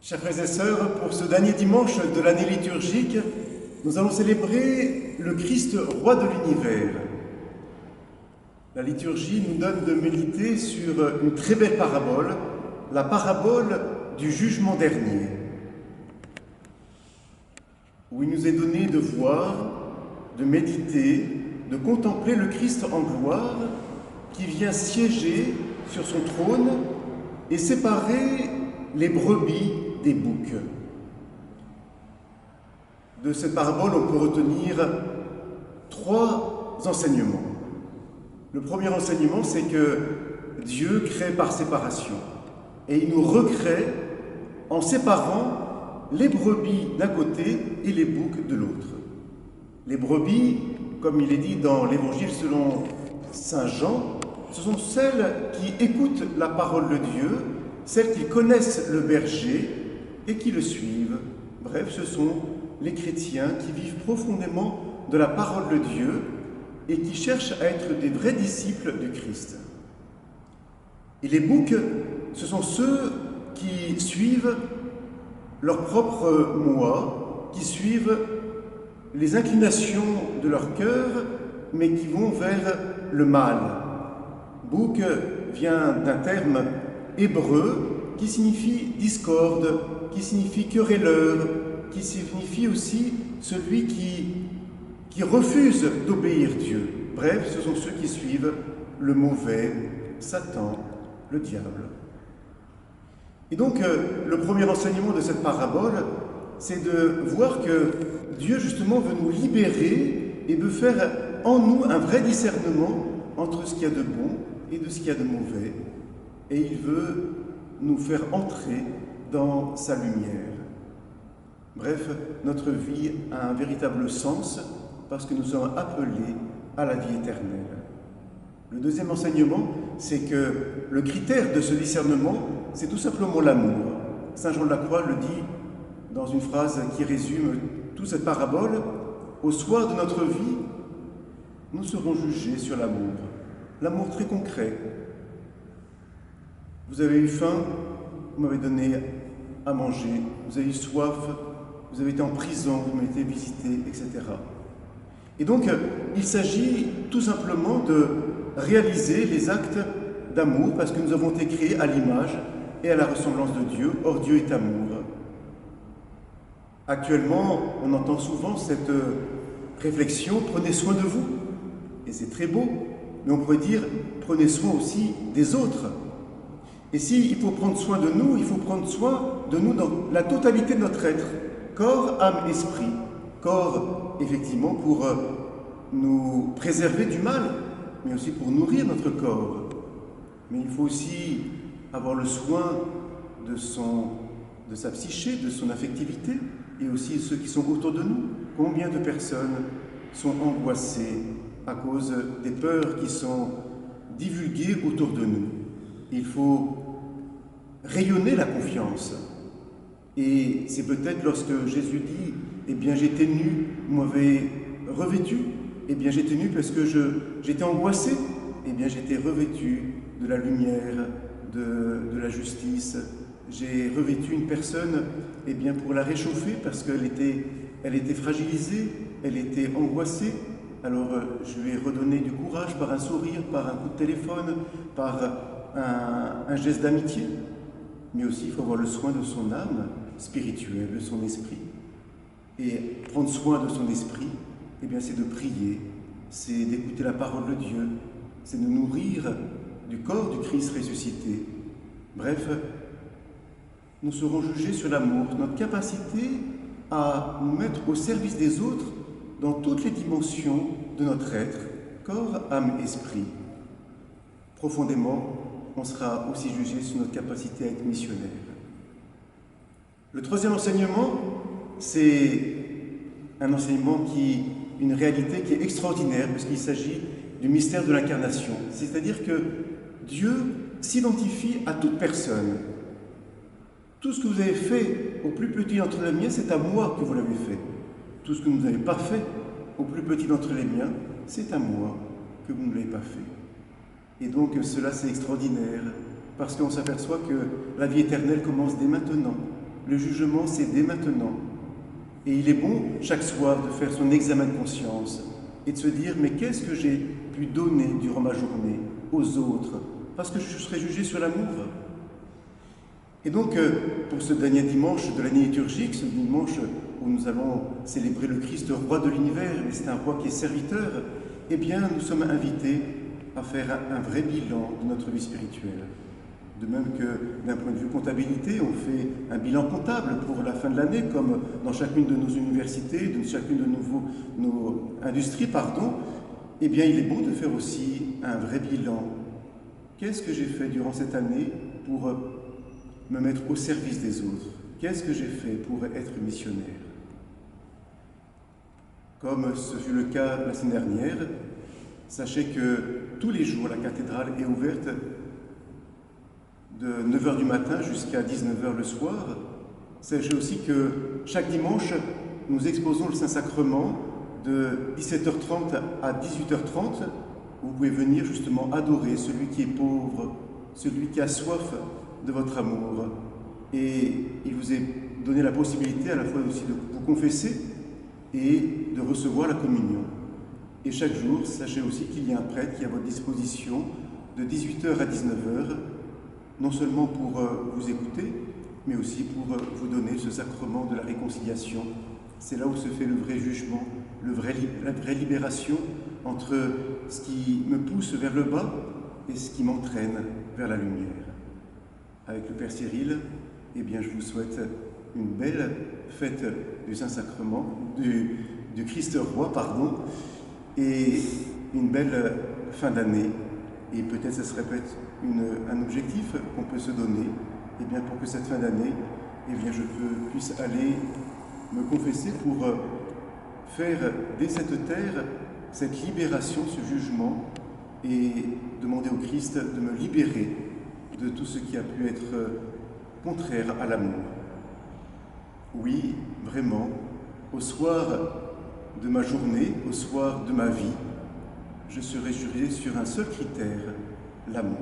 Chers frères et sœurs, pour ce dernier dimanche de l'année liturgique, nous allons célébrer le Christ, roi de l'univers. La liturgie nous donne de méditer sur une très belle parabole, la parabole du jugement dernier, où il nous est donné de voir, de méditer, de contempler le Christ en gloire qui vient siéger sur son trône et séparer les brebis des boucs. De cette parabole, on peut retenir 3 enseignements. Le premier enseignement, c'est que Dieu crée par séparation et il nous recrée en séparant les brebis d'un côté et les boucs de l'autre. Les brebis, comme il est dit dans l'Évangile selon saint Jean, ce sont celles qui écoutent la parole de Dieu, celles qui connaissent le berger et qui le suivent. Bref, ce sont les chrétiens qui vivent profondément de la parole de Dieu et qui cherchent à être des vrais disciples du Christ. Et les boucs, ce sont ceux qui suivent leur propre moi, qui suivent les inclinations de leur cœur, mais qui vont vers le mal. Bouc vient d'un terme hébreu qui signifie discorde, qui signifie querelleur, qui signifie aussi celui qui refuse d'obéir Dieu. Bref, ce sont ceux qui suivent le mauvais, Satan, le diable. Et donc, le premier enseignement de cette parabole, c'est de voir que Dieu, justement, veut nous libérer et veut faire en nous un vrai discernement entre ce qu'il y a de bon et de ce qu'il y a de mauvais. Et il veut nous faire entrer dans sa lumière. Bref, notre vie a un véritable sens parce que nous sommes appelés à la vie éternelle. Le deuxième enseignement, c'est que le critère de ce discernement, c'est tout simplement l'amour. Saint Jean de la Croix le dit dans une phrase qui résume toute cette parabole. Au soir de notre vie, nous serons jugés sur l'amour. L'amour très concret. Vous avez eu faim, vous m'avez donné à manger. Vous avez eu soif, vous avez été en prison, vous m'avez été visité, etc. Et donc, il s'agit tout simplement de réaliser les actes d'amour parce que nous avons été créés à l'image et à la ressemblance de Dieu. Or, Dieu est amour. Actuellement, on entend souvent cette réflexion « prenez soin de vous ». Et c'est très beau, mais on pourrait dire « prenez soin aussi des autres ». Et s'il faut prendre soin de nous, il faut prendre soin de nous dans la totalité de notre être, corps, âme, esprit. Corps, effectivement, pour nous préserver du mal, mais aussi pour nourrir notre corps. Mais il faut aussi avoir le soin de sa psyché, de son affectivité, et aussi ceux qui sont autour de nous. Combien de personnes sont angoissées à cause des peurs qui sont divulguées autour de nous? Il faut rayonner la confiance. Et c'est peut-être lorsque Jésus dit « Eh bien j'étais nu, vous m'avez revêtu. Eh bien j'étais nu parce que j'étais angoissé. Eh bien j'étais revêtu de la lumière, de la justice. J'ai revêtu une personne eh bien, pour la réchauffer parce qu'elle était fragilisée, elle était angoissée. Alors je lui ai redonné du courage par un sourire, par un coup de téléphone, par un geste d'amitié. Mais aussi, il faut avoir le soin de son âme spirituelle, de son esprit. Et prendre soin de son esprit, eh bien, c'est de prier, c'est d'écouter la parole de Dieu, c'est de nourrir du corps du Christ ressuscité. Bref, nous serons jugés sur l'amour, notre capacité à nous mettre au service des autres dans toutes les dimensions de notre être, corps, âme, esprit. Profondément, on sera aussi jugé sur notre capacité à être missionnaire. Le troisième enseignement, c'est un enseignement une réalité qui est extraordinaire, puisqu'il s'agit du mystère de l'incarnation. C'est-à-dire que Dieu s'identifie à toute personne. Tout ce que vous avez fait au plus petit d'entre les miens, c'est à moi que vous l'avez fait. Tout ce que vous n'avez pas fait au plus petit d'entre les miens, c'est à moi que vous ne l'avez pas fait. Et donc cela c'est extraordinaire, parce qu'on s'aperçoit que la vie éternelle commence dès maintenant. le jugement, c'est dès maintenant. Et il est bon, chaque soir, de faire son examen de conscience et de se dire, mais qu'est-ce que j'ai pu donner durant ma journée aux autres, parce que je serai jugé sur l'amour. Et donc, pour ce dernier dimanche de l'année liturgique, ce dimanche où nous allons célébrer le Christ, roi de l'univers, mais c'est un roi qui est serviteur, eh bien, nous sommes invités à faire un vrai bilan de notre vie spirituelle. De même que d'un point de vue comptabilité, on fait un bilan comptable pour la fin de l'année, comme dans chacune de nos universités, dans chacune de nos industries, eh bien, il est bon de faire aussi un vrai bilan. Qu'est-ce que j'ai fait durant cette année pour me mettre au service des autres? Qu'est-ce que j'ai fait pour être missionnaire? Comme ce fut le cas la semaine dernière, sachez que tous les jours, la cathédrale est ouverte de 9h du matin jusqu'à 19h le soir. Sachez aussi que chaque dimanche, nous exposons le Saint-Sacrement de 17h30 à 18h30. Vous pouvez venir justement adorer celui qui est pauvre, celui qui a soif de votre amour. Et il vous est donné la possibilité à la fois aussi de vous confesser et de recevoir la communion. Et chaque jour, sachez aussi qu'il y a un prêtre qui est à votre disposition de 18h à 19h, non seulement pour vous écouter, mais aussi pour vous donner ce sacrement de la réconciliation. C'est là où se fait le vrai jugement, la vraie libération entre ce qui me pousse vers le bas et ce qui m'entraîne vers la lumière. Avec le Père Cyril, eh bien, je vous souhaite une belle fête du Saint-Sacrement, du Christ roi, et une belle fin d'année. Et peut-être ce serait peut-être un objectif qu'on peut se donner, eh bien, pour que cette fin d'année, eh bien, je puisse aller me confesser pour faire dès cette terre cette libération, ce jugement, et demander au Christ de me libérer de tout ce qui a pu être contraire à l'amour. Oui, vraiment, au soir de ma journée, au soir de ma vie, je serai juré sur un seul critère, l'amour.